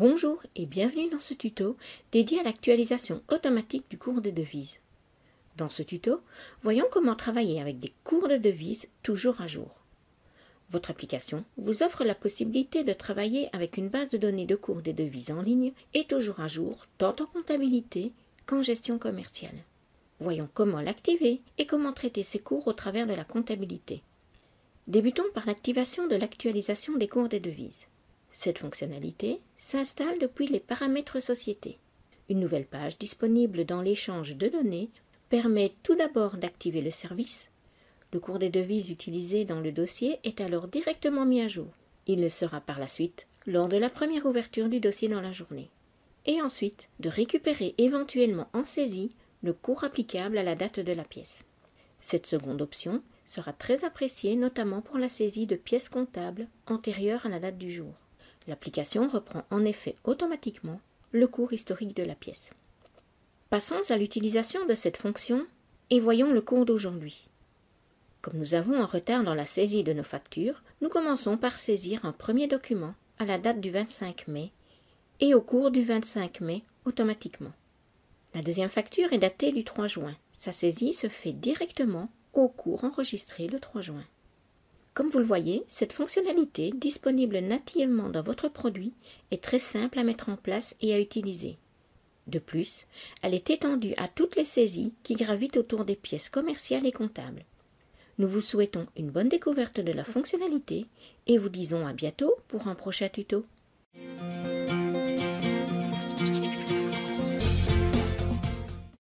Bonjour et bienvenue dans ce tuto dédié à l'actualisation automatique du cours de devises. Dans ce tuto, voyons comment travailler avec des cours de devises toujours à jour. Votre application vous offre la possibilité de travailler avec une base de données de cours des devises en ligne et toujours à jour, tant en comptabilité qu'en gestion commerciale. Voyons comment l'activer et comment traiter ces cours au travers de la comptabilité. Débutons par l'activation de l'actualisation des cours des devises. Cette fonctionnalité s'installe depuis les paramètres société. Une nouvelle page disponible dans l'échange de données permet tout d'abord d'activer le service. Le cours des devises utilisé dans le dossier est alors directement mis à jour. Il le sera par la suite lors de la première ouverture du dossier dans la journée. Et ensuite de récupérer éventuellement en saisie le cours applicable à la date de la pièce. Cette seconde option sera très appréciée notamment pour la saisie de pièces comptables antérieures à la date du jour. L'application reprend en effet automatiquement le cours historique de la pièce. Passons à l'utilisation de cette fonction et voyons le cours d'aujourd'hui. Comme nous avons un retard dans la saisie de nos factures, nous commençons par saisir un premier document à la date du 25 mai et au cours du 25 mai automatiquement. La deuxième facture est datée du 3 juin. Sa saisie se fait directement au cours enregistré le 3 juin. Comme vous le voyez, cette fonctionnalité, disponible nativement dans votre produit, est très simple à mettre en place et à utiliser. De plus, elle est étendue à toutes les saisies qui gravitent autour des pièces commerciales et comptables. Nous vous souhaitons une bonne découverte de la fonctionnalité et vous disons à bientôt pour un prochain tuto.